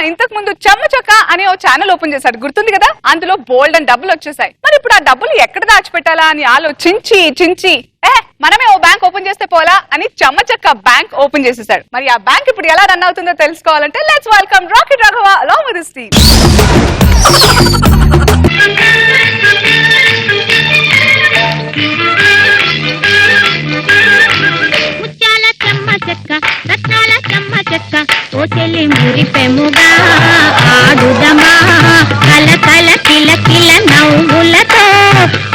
ఇంతకు ముందు చెమ్మచొక్క అనే ఓ ఛానల్ ఓపెన్ చేశాడు, గుర్తుంది కదా? అందులో బోల్డ్ అని డబ్బులు వచ్చేసాయి. మరి ఇప్పుడు ఆ డబ్బులు ఎక్కడ దాచిపెట్టాలా అని ఆలోచించి మనమే ఓ బ్యాంక్ ఓపెన్ చేస్తే పోలా అని చెమ్మచొక్క బ్యాంక్ ఓపెన్ చేసేసాడు. మరి ఆ బ్యాంక్ ఇప్పుడు ఎలా రన్ అవుతుందో తెలుసుకోవాలంటే let's welcome rocket Raghava along with his team. రత్నాల చెమ్మ చెక్క ఓ చెల్లి మురిపెముగా ఆడుదమా కల కల కిల కిల నవ్వులతో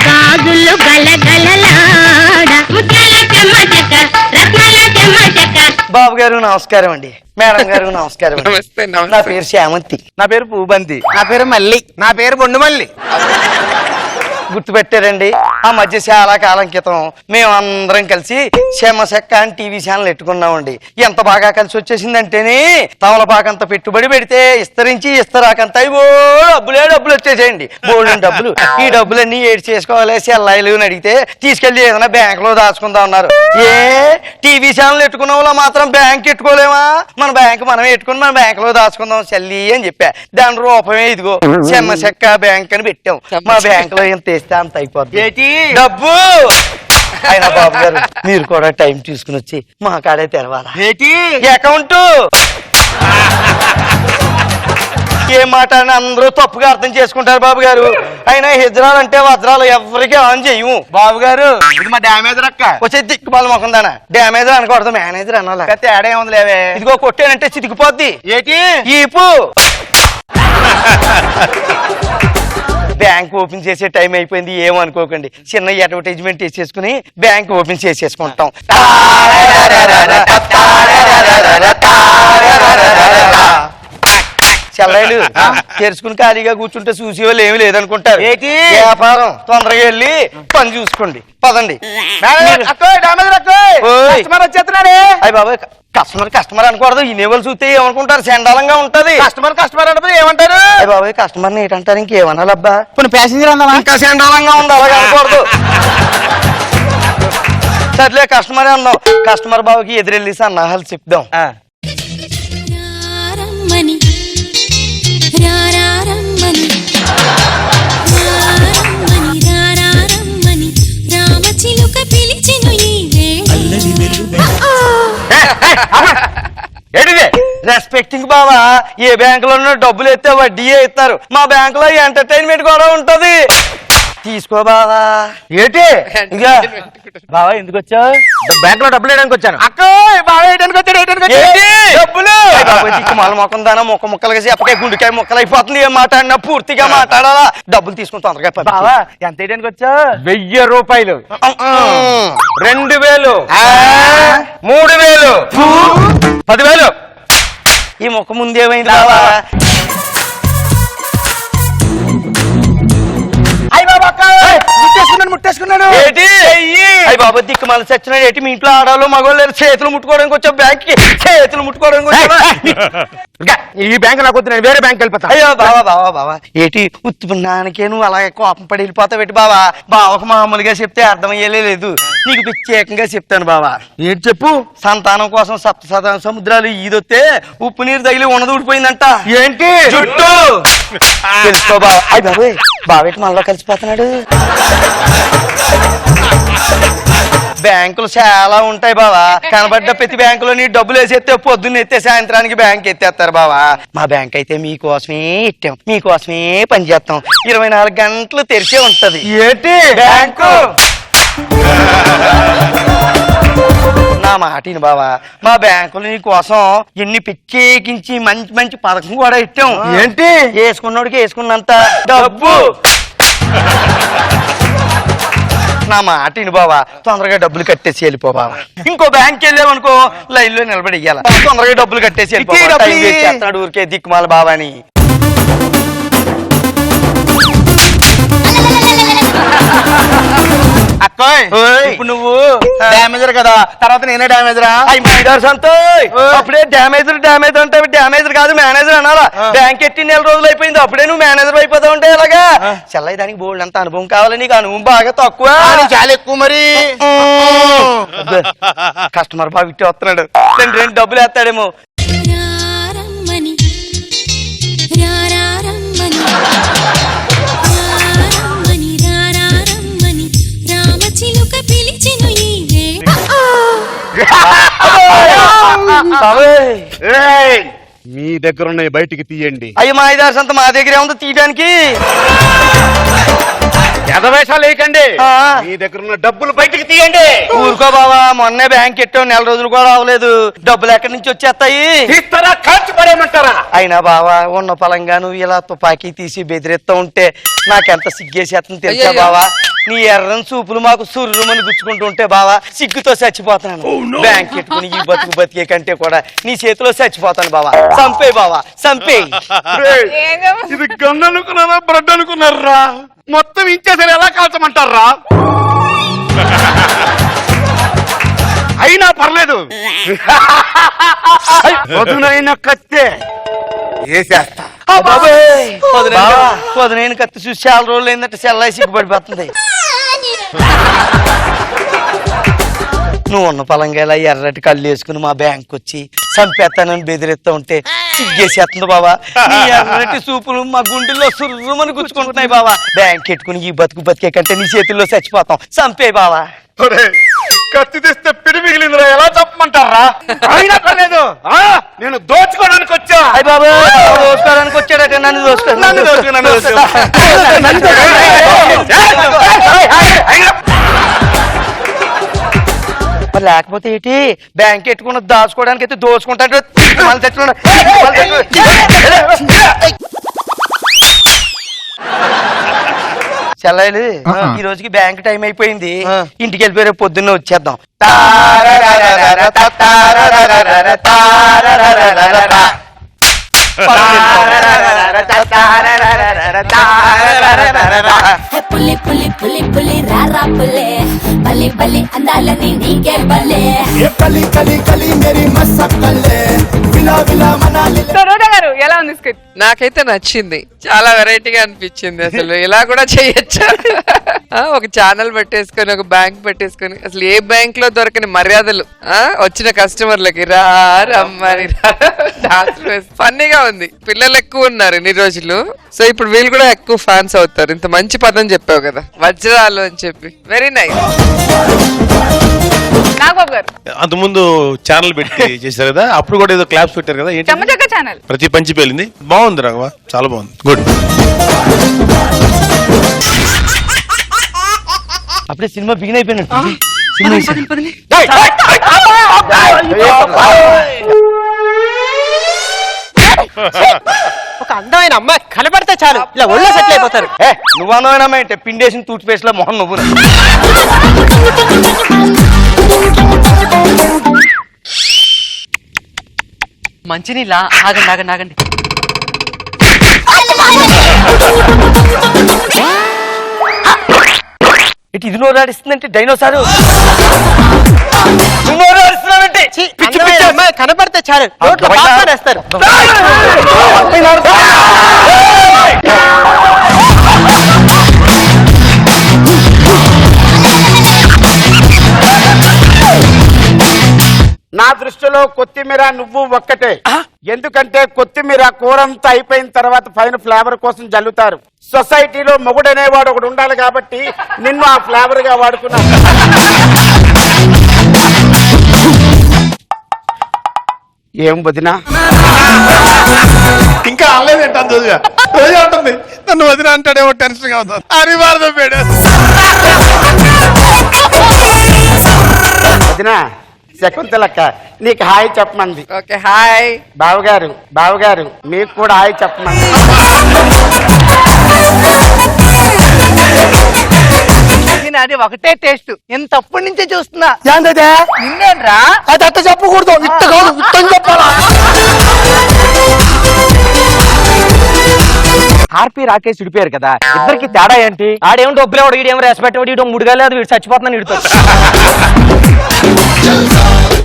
గాజులు గలగలలాడ ముత్యాల చెమ్మ చెక్క రత్నాల చెమ్మ చెక్క. బాబు గారు నమస్కారం అండి. మేడం గారు నమస్కారం. నమస్తే. నా పేరు శ్యామంతి. నా పేరు పూబంతి. నా పేరు మల్లి. నా పేరు బొండుమల్లి. గుర్తుపెట్టారండి? ఆ మధ్య చాలా కాలం క్రితం మేమందరం కలిసి క్షేమశెక్క అని టీవీ ఛానల్ పెట్టుకున్నామండి. ఎంత బాగా కలిసి వచ్చేసిందంటేనే తమలపాకంత పెట్టుబడి పెడితే ఇస్తరించి ఇస్తరాకంత డబ్బులు వచ్చేసేయండి, బోల్డెన్ డబ్బులు. ఈ డబ్బులన్నీ ఏడు చేసుకోవాలి సెల్లాయిలు అని అడిగితే తీసుకెళ్లి ఏదైనా బ్యాంక్ లో దాచుకుందాం అన్నారు. టీవీ ఛానల్ పెట్టుకున్న వాళ్ళు మాత్రం బ్యాంక్ పెట్టుకోలేమా? మన బ్యాంక్ మనం పెట్టుకుని మన బ్యాంక్ లో దాచుకుందాం చెల్లి అని చెప్పా. దాని రూపమే ఇదిగో క్షేమశెక్క బ్యాంక్ అని పెట్టాం. మా బ్యాంక్ లో ఎంత వేస్తే అంత అయిపోద్ది డబ్బు. అయినా బాబు గారు మీరు కూడా టైం తీసుకుని వచ్చి మా కాడే తెరవాలా అకౌంట్. ఏ మాట అని అందరూ తప్పుగా అర్థం చేసుకుంటారు బాబు గారు. అయినా హిజ్రాలు అంటే వజ్రాలు ఎవరికి ఆన్ చేయము బాబు గారు. ఇది మా డామేజర్ అక్క. వచ్చే దిక్కుమాల మొకందానా డామేజర్ అనకూడదు, మేనేజర్ అనాలా. తేడా ఏముంది లేవే. ఇదిగో కొట్టేనంటే చితికిపోద్ది. ఏటి ఈపు. బ్యాంక్ ఓపెన్ చేసే టైం అయిపోయింది, ఏమనుకోకండి. చిన్న అడ్వర్టైజ్మెంట్ వేసేసుకుని బ్యాంక్ ఓపెన్ చేసేసుకుంటాం. చెల్లాయిలు తెరుచుకుని ఖాళీగా కూర్చుంటే చూసే వాళ్ళు ఏమి లేదనుకుంటారు. వ్యాపారం తొందరగా వెళ్ళి పని చూసుకోండి, పదండి. అయ్యి బాబాయ్ కస్టమర్ అనకూడదు, ఇన్నేవాళ్ళు చూస్తే ఏమనుకుంటారు, చండాలంగా ఉంటది. కస్టమర్ అంటే ఏమంటారు? అయ్యి బాబాయ్ కస్టమర్ ఏంటంటారు, ఇంకేమనాలబ్బా? కొన్ని ప్యాసింజర్ అన్నా ఇంకా చండాలంగా ఉంది, అలాగే అనకూడదు. సర్లే కస్టమర్ అన్నాం. కస్టమర్ బాబుకి ఎదురెళ్ళి సన్నాహాలు చెప్దాం. రెస్పెక్టింగ్ బావా, ఏ బ్యాంక్ లో డబ్బులు ఎత్తే వడ్డీయే ఇస్తారు, మా బ్యాంక్ లో ఎంటర్టైన్మెంట్ కూడా ఉంటది. తీసుకో బావా. ఏంటి బావా ఎందుకు వచ్చావు? బ్యాంక్ లో డబ్బులు వేయడానికి వచ్చాను. అక్క డబ్బులు మళ్ళీ మొక్కం దానా మొక్క ముక్కలుగా చెప్పకే గుండెకాయ ముక్కలు అయిపోతుంది. ఏం మాట్లాడినా పూర్తిగా మాట్లాడాలా. డబ్బులు తీసుకుని తొందరగా బావా. ఎంత వేయడానికి వచ్చావు? 1000 రూపాయలు, 2000, 3000, 10,000. ఈ మొక్క ముందేమైంది బావా? ముట్టేసుకున్నాను. అయ్యి బాబా దిక్కు మళ్ళీ చచ్చినాడు. ఏంటి మీ ఇంట్లో ఆడవాళ్ళు మగవాళ్ళు చేతులు ముట్టుకోవడానికి వచ్చా? బ్యాంక్ కి చేతులు ముట్టుకోవడానికి వచ్చా? ఈ బ్యాంక్ నాకు వద్దు, నేను వేరే బ్యాంక్ వెళ్ళిపోతా. అయ్యో బావా ఏటి ఉత్పన్నానికే నువ్వు అలాగే కోపం పడి వెళ్ళిపోతావు ఏంటి బావా? బావకు మామూలుగా చెప్తే అర్థమయ్యేలే లేదు, నీకు ప్రత్యేకంగా చెప్తాను బావా. ఏంటి చెప్పు? సంతానం కోసం సప్త సముద్రాలు ఈదొస్తే ఉప్పు నీరు తగిలి ఉన్నది ఊడిపోయిందంట. ఏంటి? జుట్టు. తెలుసుకో బావా. అయ్యి బాబోయ్ బావేటి మనలో కలిసిపోతున్నాడు. బ్యాంకులు చాలా ఉంటాయి బావా, కనబడ్డ ప్రతి బ్యాంకులో నీ డబ్బులు వేసేస్తే పొద్దున్న ఎత్తే సాయంత్రానికి బ్యాంక్ ఎత్తేస్తారు బావా. మా బ్యాంక్ అయితే మీకోసమే ఇట్టాం, మీకోసమే పనిచేస్తాం. 24 గంటలు తెరిచే ఉంటది. ఏంటి బ్యాంకు? నా మాటిని బావా, మా బ్యాంకులు నీ కోసం ఎన్ని ప్రత్యేకించి మంచి మంచి పథకం కూడా ఇట్టాం. ఏంటి? వేసుకున్నోడికి వేసుకున్నంత డబ్బు. నా మాటిని బావా, తొందరగా డబ్బులు కట్టేసి వెళ్ళిపో బావా. ఇంకో బ్యాంక్ వెళ్ళామనుకో లైన్ లో నిలబడి ఇయ్యాల. తొందరగా డబ్బులు కట్టేసి వెళ్ళిపోతాడు ఊరికే దిక్కుమాల బావాని. అక్కోయ్ ఇప్పుడు నువ్వు డ్యామేజర్ కదా, తర్వాత నేనే డ్యామేజరా? అప్పుడే డ్యామేజర్ అంటే డ్యామేజర్ కాదు మేనేజర్ అనాలా. బ్యాంక్ ఎట్టి 4 రోజులు అయిపోయింది, అప్పుడే నువ్వు మేనేజర్ అయిపోతావు అంటే ఎలాగా? చెల్లయ్య దానికి బోల్డ్ అంత అనుభవం కావాలి, నీకు అనుభవం బాగా తక్కువ. చాలా ఎక్కువ మరి. కస్టమర్ బాగా ఇట్టి వస్తున్నాడు, 2 డబ్బులు వేస్తాడేమో. రారమ్మని రారమ్మని రామచిలుక పిలిచెను ఈ మీ దగ్గర ఉన్న బయటికి తీయండి. అయ్యి మా ఐదారు సంత మా దగ్గరే ఉంది తీయడానికి. ఎదవేషాలు వేయకండి. ఆ. మీ దగ్గర ఉన్న డబ్బులు బయటికి తీయండి. ఊరుకో బావా, మొన్నే బ్యాంక్ ఎట్టావు, నెల రోజులు కూడా అవ్వలేదు, డబ్బులు ఎక్కడి నుంచి వచ్చేస్తాయి? తీస్తారా ఖర్చు పడేయమంటారా? అయినా బావా, ఉన్న పలంగా నువ్వు ఇలా తుపాకీ తీసి బెదిరిస్తా ఉంటే నాకెంత సిగ్గేసేస్తుంది తెలుసా బావా. నీ ఎర్రని చూపులు మాకు సుర్రుమని గుచ్చుకుంటూ ఉంటే బావా సిగ్గుతో చచ్చిపోతాను. బ్యాంక్ ఎట్టుకుని ఈ బతుకు బతికే కంటే కూడా నీ చేతిలో చచ్చిపోతాను బావా. చంపే బావా, చంపే. ఇది గన్ అనుకున్నారా బ్రెడ్ అనుకున్నారా? మొత్తం ఇంచేసరి ఎలా కాల్చమంటారా? అయినా పర్లేదు, వదునైన కత్తే వేసేస్తా. పొదనైన కత్తి చూసి చాలా రోజులు ఏంటంటే సెల్లాయి సిగ్గుపడిపోతుంది. నువ్వు ఉన్న పలంగా ఇలా ఎర్రటి కళ్ళు వేసుకుని మా బ్యాంక్ వచ్చి చంపేస్తానని బెదిరిస్తా ఉంటే సిగ్గేసేస్తుంది బావా. నీ ఎర్రటి చూపులు మా గుండెల్లో సుర్రుమని గుచ్చుకుంటున్నాయి బావా. బ్యాంక్ ఎట్టుకుని ఈ బతుకు బతికే కంటే నీ చేతుల్లో చచ్చిపోతాం. చంపే బావా. కత్తి తెస్తే పిడి మిగిలిందిరా, ఎలా చెప్పమంటారా? అయినా పర్లేదు, నేను దోచుకోవడానికి వచ్చా. అయ్య బాబా, దోసుకోవడానికి వచ్చాడట. నన్ను దోసుకో. మరి లేకపోతే ఏంటి, బ్యాంక్ ఎట్టుకున్న దాచుకోవడానికి అయితే దోచుకుంటాడు. చెల్లాయిలు, ఈ రోజుకి బ్యాంక్ టైం అయిపోయింది, ఇంటికి వెళ్ళిపోయి రేపు పొద్దున్నే వచ్చేద్దాం. పులి పులి పులి పులి రారా పులే బలి బలి అందాలని నీకే బలే కలి కలి కలి మేరీ మసక్కలే విలా విలా మనాలి. రోజా గారు ఎలా ఉంది స్కిట్? నాకైతే నచ్చింది, చాలా వెరైటీగా అనిపించింది. అసలు ఇలా కూడా చేయొచ్చా? ఒక ఛానల్ పెట్టేసుకొని, ఒక బ్యాంక్ పెట్టేసుకొని, అసలు ఏ బ్యాంక్ లో దొరకని మర్యాదలు వచ్చిన కస్టమర్లకి రా రమ్మని ఫన్నీగా ఉంది. పిల్లలు ఎక్కువ ఉన్నారు ఇన్ని రోజులు, సో ఇప్పుడు వీళ్ళు కూడా ఎక్కువ ఫ్యాన్స్ అవుతారు. ఇంత మంచి పదం చెప్పావు కదా, వజ్రాలు అని చెప్పి. Very nice. నాగబాబు గారు అంతకుముందు ఛానల్ పెట్టి చేశారు కదా, అప్పుడు కూడా ఏదో క్లాప్స్ పెట్టారు కదా, ఏంటి? చెమ్మచక్క ఛానల్ ప్రతి పంచి పేలింది. బాగుంది రాఘవ, చాలా బాగుంది, గుడ్. అప్పుడే సినిమా బిగిన్ అయిపోయినట్టు. ఒక అందమైన అమ్మాయి కనబడితే చాలు ఇలా ఒళ్ళో సెటిల్ అయిపోతారు. నువ్వు అందమైన అమ్మాయి అంటే పిండేసిన టూత్ పేస్ట్ లో మొహం నువ్వు. మంచినీళ్ళ ఆగండి ఆగండి ఆగండి. ఇటు ఇది నోరాడిస్తుందంటే డైనోసారు. నువ్వు నోరాడిస్తున్నావంటే అందమైన అమ్మాయి కనబడితే చాలు రోడ్లో పాపనేస్తారు. నా దృష్టిలో కొత్తిమీర నువ్వు ఒక్కటే. ఎందుకంటే కొత్తిమీర కూరంతా అయిపోయిన తర్వాత పైన ఫ్లేవర్ కోసం జల్లుతారు. సొసైటీలో మొగుడనేవాడు ఒకడు ఉండాలి కాబట్టి నిన్ను ఆ ఫ్లేవర్ గా వాడుకున్నా. ఏం వదినా ఇంకా అనలేదంట అంటుంది. నన్ను వదిన అంటాడేమో టెన్షన్ గా అవుతుంది. అనివార్యం పేడ వదినా, శకుంతలక్క నీకు హాయ్ చెప్పమంది. ఓకే, హాయ్ బావగారు మీకు కూడా హాయ్ చెప్పమంది. అది ఒకటే టేస్ట్, ఎంత అప్పటి నుంచే చూస్తున్నా. నిన్నేంట్రా అది అట్ట చెప్పకూడదు, ఇట్ట కాదు ఇట్టని చెప్పాలా. ఆర్పి రాకేష్ విడిపోయారు కదా, ఇద్దరికి తేడా ఏంటి? ఆడేమో డబ్బులేవాడు, ఈడేమో రెస్పెక్ట్ వాడు, ఈడో ముడిగా లేదు, వీడు చచ్చిపోతున్నాను ఇడుతో.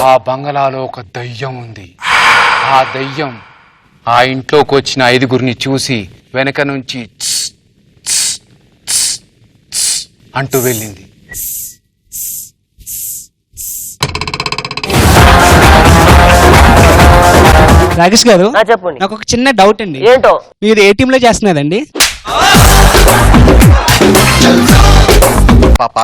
ఆ బంగళాలో ఒక దయ్యం ఉంది. ఆ దయ్యం ఆ ఇంట్లోకి వచ్చిన 5గురిని చూసి వెనక నుంచి "త్స్, త్స్, త్స్, త్స్" అంటూ వెళ్ళింది. రాకేష్ గారు చెప్పండి. నాకు ఒక చిన్న డౌట్ అండి. ఏంటో? మీరు ఏ టీమ్ లో చేస్తున్నారండి? పాప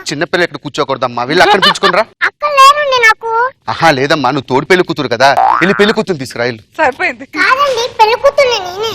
చిన్నపిల్ల ఇక్కడ కూర్చోకూడదమ్మా వీళ్ళు అక్కడ పిలుచుకుని రా. అక్క లేనండి నాకు. ఆహా లేదమ్మా నువ్వు తోడు పెళ్లి కూతురు కదా వెళ్ళి పెళ్లి కూతురు తీసుకురా వెళ్ళు. సరిపోయింది. కాదండి పెళ్లి కూతురు నేనే.